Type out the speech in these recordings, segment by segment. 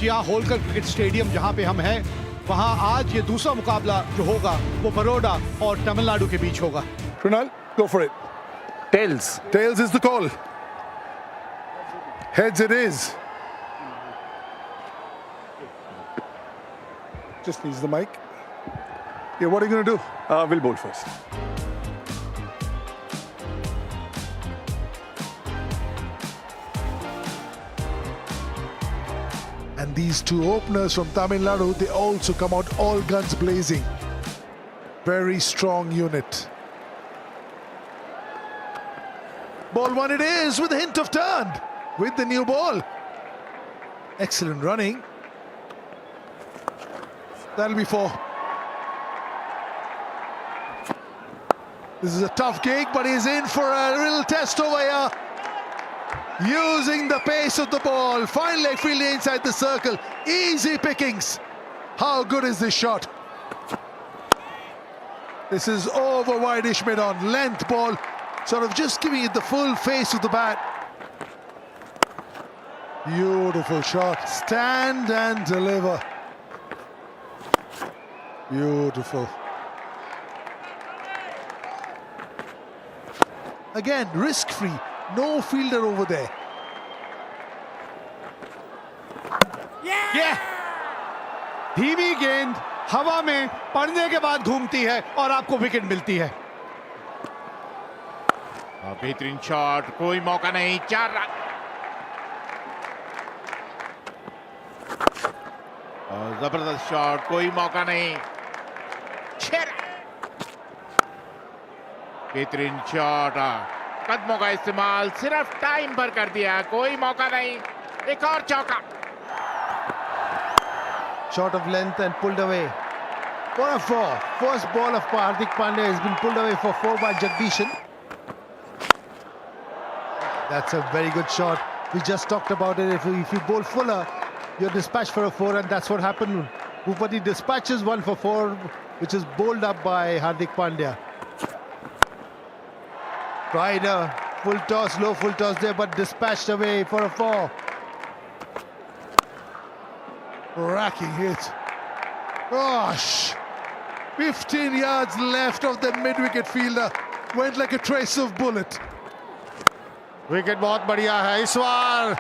जी हाँ, Holkar cricket stadium जहाँ पे हम हैं, वहाँ आज ये दूसरा मुकाबला जो होगा वो बड़ौदा और तमिलनाडु के बीच होगा। Krunal, go for it. Tails. Tails is the call. Heads it is. Just needs the mic. Yeah, what are you going to do? We'll bowl first. And these two openers from Tamil Nadu, they also come out all guns blazing. Very strong unit. Ball one it is with a hint of turn with the new ball. Excellent running. That'll be four. This is a tough gig, but he's in for a little test over here. Using the pace of the ball, fine leg fielding inside the circle, easy pickings. How good is this shot? This is over wide-ish mid-on, length ball, sort of just giving it the full face of the bat. Beautiful shot, stand and deliver. Beautiful. Again, risk-free. No fielder over there. ये धीमी गेंद हवा में पड़ने के बाद घूमती है और आपको विकेट मिलती है। बेहतरीन शॉट, कोई मौका नहीं, 4 रन। जबरदस्त शॉट, कोई मौका नहीं, 6 रन। बेहतरीन शॉट, कदमों का इस्तेमाल सिर्फ टाइम पर कर दिया, कोई मौका नहीं, एक और चौका। Shot of length and pulled away. For a 4. First ball of Hardik Pandya has been pulled away for 4 by Jagdishan. That's a very good shot. We just talked about it. If you bowl fuller, you're dispatched for a 4, and that's what happened. Bhupati dispatches 1 for 4, which is bowled up by Hardik Pandya. Tried a full toss, low full toss there, but dispatched away for a 4. Racking hit. Gosh! 15 yards left of the mid-wicket fielder. Went like a trace of bullet. Wicket बहुत बढ़िया है इस बार।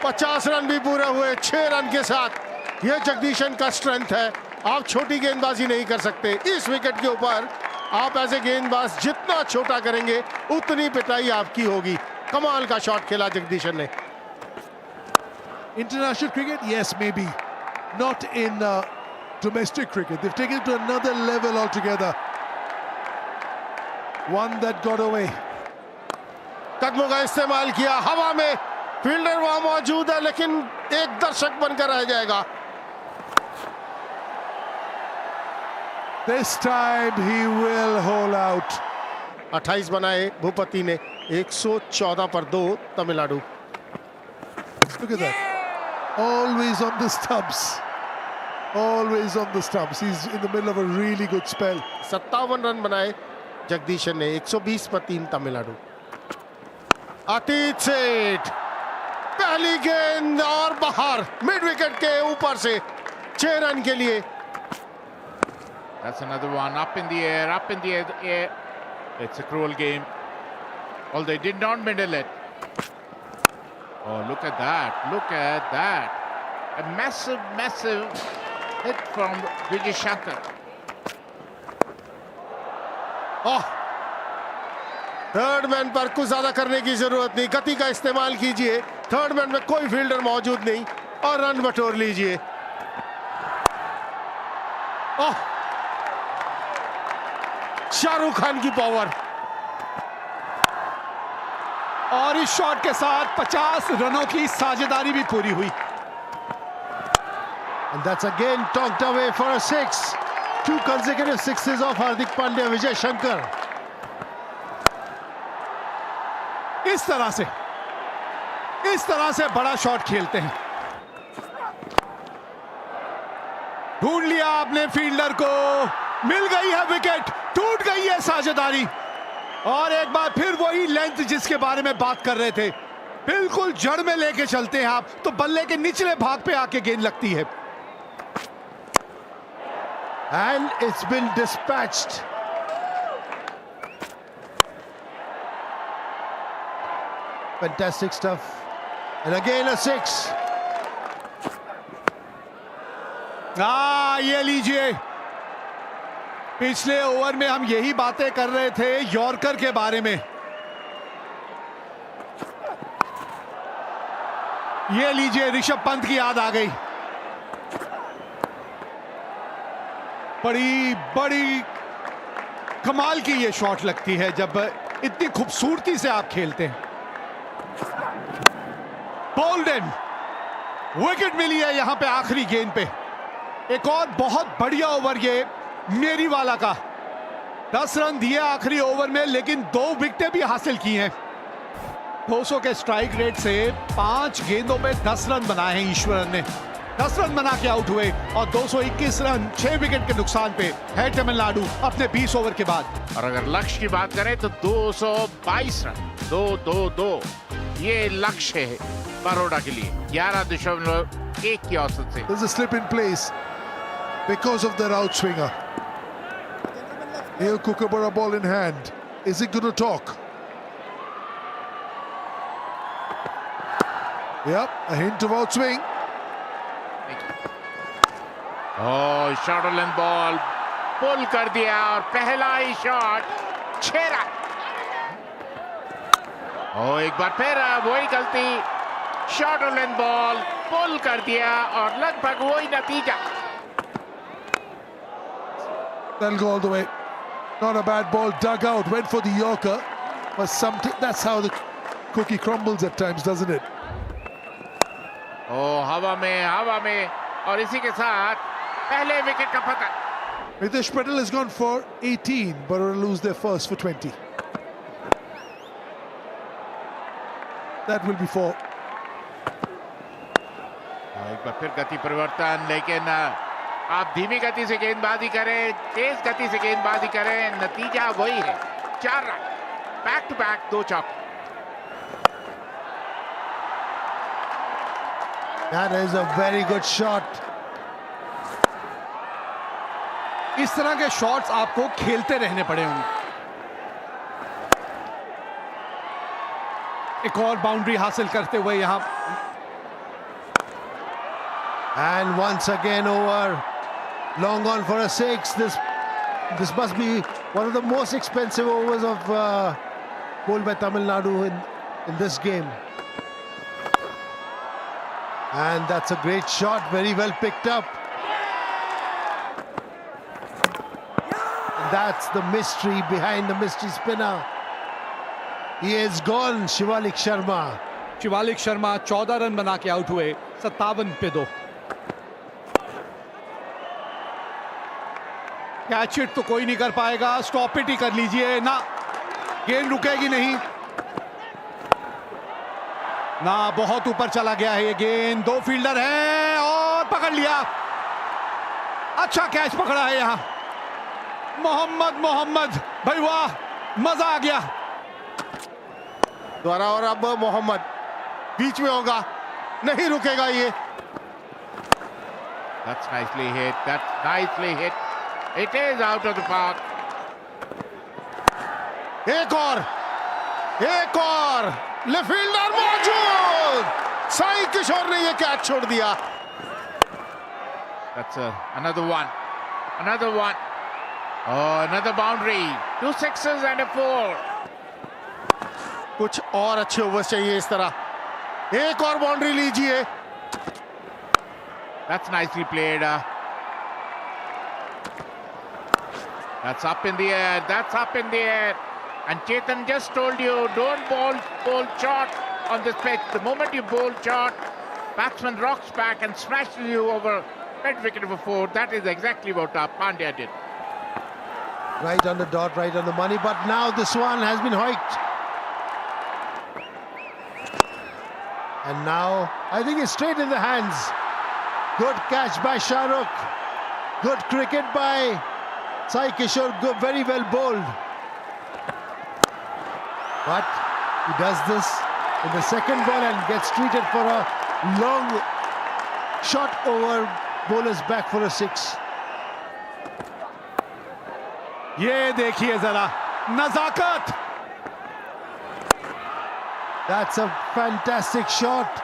50 run भी पूरे हुए 6 run के साथ। यह जगदीशन का स्ट्रेंथ है। आप छोटी गेंदबाजी नहीं कर सकते। इस विकेट के ऊपर आप ऐसे गेंदबाज जितना छोटा करेंगे उतनी पिटाई आपकी होगी। कमाल का शॉट खेला जगदीशन ने। International cricket, yes, maybe. Not in domestic cricket. They've taken it to another level altogether. One that got away. कदमों का इस्तेमाल किया, हवा में फील्डर वहां मौजूद है लेकिन एक दर्शक बनकर रह जाएगा। This time he will hold out. 28 बनाए भूपति ने, 114 पर 2 Tamil Nadu. Look at that. Always on the stumps. Always on the stumps. He's in the middle of a really good spell. 57 run बनाए जगदीशन ने, 120 पर 3 तमिलनाडु। अतीत सेठ पहली गेंद और बाहर, मिड विकेट के ऊपर से 6 रन के लिए। That's another one, up in the air, up in the air. It's a cruel game. Although they did not middle it. Oh, look at that, look at that. A massive, massive hit from Vijay Shankar. Oh, third man पर कुछ ज्यादा करने की जरूरत नहीं, गति का इस्तेमाल कीजिए। थर्ड मैन में कोई फील्डर मौजूद नहीं और रन बटोर लीजिए। ओह, शाहरुख खान की पावर। और इस शॉट के साथ 50 रनों की साझेदारी भी पूरी हुई। And that's again talked away for a 6. 2 consecutive sixes of Hardik Pandya, Vijay Shankar. इस तरह से बड़ा शॉट खेलते हैं। ढूंढ लिया आपने फील्डर को, मिल गई है विकेट, टूट गई है साझेदारी। और एक बार फिर वही लेंथ जिसके बारे में बात कर रहे थे, बिल्कुल जड़ में लेके चलते हैं आप, तो बल्ले के निचले भाग पे आके गेंद लगती है। And it's been dispatched. Fantastic stuff. And again a 6. ये लीजिए, पिछले ओवर में हम यही बातें कर रहे थे यॉर्कर के बारे में। ये लीजिए, ऋषभ पंत की याद आ गई। बड़ी बड़ी कमाल की ये शॉट लगती है जब इतनी खूबसूरती से आप खेलते हैं। बोल्डन, विकेट मिली है यहां पे आखिरी गेंद पे। एक और बहुत बढ़िया ओवर ये मेरी वाला का। 10 रन दिए आखिरी ओवर में, लेकिन 2 विकेटें भी हासिल की हैं। 200 के स्ट्राइक रेट से 5 गेंदों पे 10 रन बनाए हैं ईश्वरन ने। 10 रन बना के आउट हुए और 221 रन 6 विकेट के नुकसान पे है तमिलनाडु अपने 20 ओवर के बाद। और अगर लक्ष्य की बात करें तो 222 रन, 2-2-2 ये लक्ष्य है बड़ौदा के लिए 11.1 की औसत से। There's a slip in place because of their outswinger. Neil Kookaburra ball in hand. Is he going to talk? Yep, a hint of outswing. Short length ball pull कर दिया और पहला ही शॉट 6 रन। एक बार फिर वही गलती, शॉर्ट लेंथ बॉल पुल कर दिया और लगभग वही नतीजा। That'll go all the way. Not a bad ball, dug out, went for the Yorker. But that's how the cookie crumbles at times, doesn't it? हवा में और इसी के साथ पहले विकेट का पतन। Ritesh Patel has gone for 18, but will lose their first for 20. That will be 4. एक बार फिर गति परिवर्तन, लेकिन आप धीमी गति से गेंदबाजी करें, तेज गति से गेंदबाजी करें, नतीजा वही है 4 रन। बैक टू बैक 2 चौके। That is a very good shot. इस तरह के शॉट्स आपको खेलते रहने पड़े होंगे। एक और बाउंड्री हासिल करते हुए यहां। And once again over. Long on for a 6. This must be one of the most expensive overs of bowled by Tamil Nadu in this game. And that's a great shot, very well picked up. And that's the mystery behind the mystery spinner. He is gone, Shivalik Sharma. Shivalik Sharma 14 run बना के out हुए 57 पे 2। Catch it तो कोई नहीं कर पाएगा, stop it ही कर लीजिए ना, गेंद रुकेगी नहीं ना। बहुत ऊपर चला गया है ये गेंद, 2 फील्डर हैं और पकड़ लिया। अच्छा कैच पकड़ा है यहां मोहम्मद भाई, वाह, मजा आ गया। द्वारा और अब मोहम्मद बीच में होगा, नहीं रुकेगा ये। That's nicely hit. It is out of the park. एक और लेफ्ट फील्डर मौजूद, साई किशोर ने ये कैच छोड़ दिया। That's another one. Oh, another boundary. 2 sixes and a 4. कुछ और अच्छे ओवर्स चाहिए इस तरह। एक और बाउंड्री लीजिए। That's nicely played. That's up in the air. And Chetan just told you, don't bowl short on this pitch. The moment you bowl short, batsman rocks back and smashes you over mid-wicket for 4. That is exactly what Pandya did. Right on the dot, right on the money. But now this one has been hoiked. And now, I think it's straight in the hands. Good catch by Shah Rukh. Good cricket by Sai Kishore, very well bowled. But he does this in the second ball and gets treated for a long shot over bowler's back for a 6. ये देखिए जरा नजाकत. That's a fantastic shot.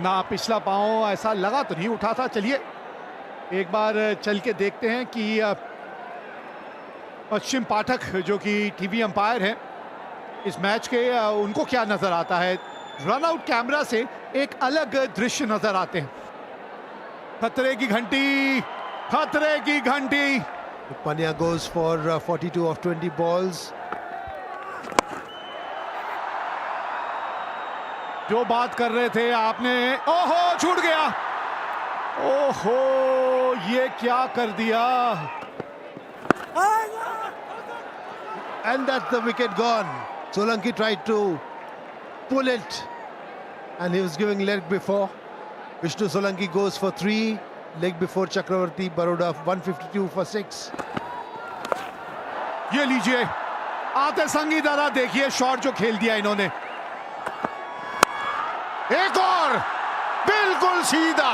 ना पिछला पांव ऐसा लगा तो नहीं उठा था. चलिए एक बार चल के देखते हैं कि पश्चिम पाठक जो कि टीवी अंपायर हैं इस मैच के, उनको क्या नजर आता है. रन आउट कैमरा से एक अलग दृश्य नजर आते हैं. खतरे की घंटी, खतरे की घंटी. Pandya goes for 42 of 20 balls. जो बात कर रहे थे आपने, ओहो छूट गया. ओहो ये क्या कर दिया. And that's the wicket gone. Solanki tried to pull it and he was giving leg before. Vishnu Solanki goes for 3, leg before Chakravarti. Baroda 152 for 6. ये लीजिए आते संगी दादा, देखिए शॉट जो खेल दिया इन्होंने. एक और बिल्कुल सीधा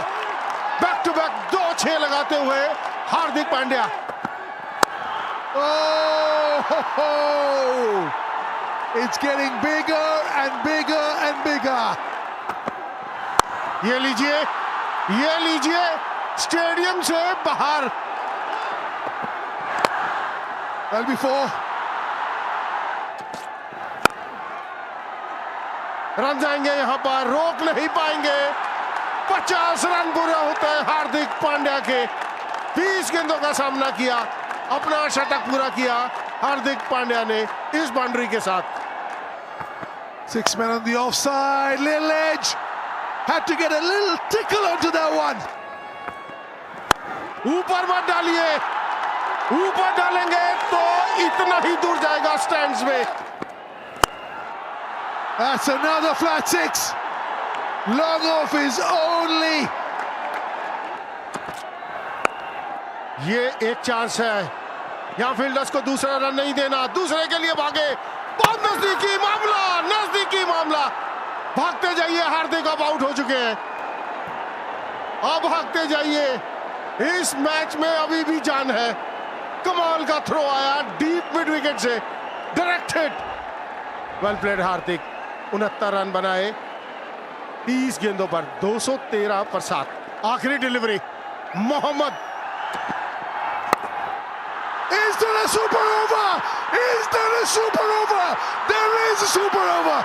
बैक टू बैक 2 6 लगाते हुए Hardik Pandya. Oh, ho, ho. It's getting bigger and bigger and bigger. ये लीजिए स्टेडियम से बाहर. Well before. रन जाएंगे यहां पर, रोक नहीं पाएंगे. 50 रन पूरे होते हैं हार्दिक पांड्या के. 20 गेंदों का सामना किया, अपना शतक पूरा किया हार्दिक पांड्या ने इस बाउंड्री के साथ. 6 men on the offside. Little edge. Had to get a little tickle onto that one. ऊपर मत डालिए, ऊपर डालेंगे तो इतना ही दूर जाएगा स्टैंड्स में. That's another flat 6. Long off is only. ये एक चांस है, यहां फील्डर्स को दूसरा रन नहीं देना. दूसरे के लिए भागे, बहुत नजदीकी मामला. भागते जाइए, हार्दिक अब आउट हो चुके हैं. अब भागते जाइए, इस मैच में अभी भी जान है. कमाल का थ्रो आया डीप मिड विकेट से, direct hit. Well played Hardik. 69 run बनाए 30 गेंदों पर, 213 पर 7. आखिरी delivery Mohammed. Is there a super over? Is there a super over? There is a super over.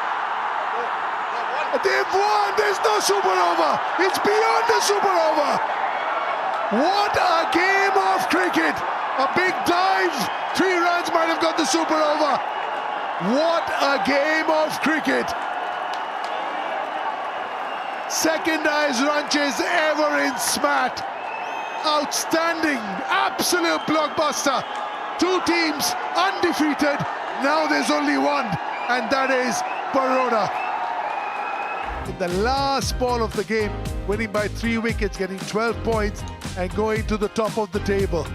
They've won. There's no super over. It's beyond the super over. What a game of cricket. A big dive. 3 runs might have got the super over. What a game of cricket. Second highest run chase ever in SMAT. Outstanding, absolute blockbuster. 2 teams undefeated. Now there's only one, and that is Baroda. In the last ball of the game, winning by 3 wickets, getting 12 points and going to the top of the table.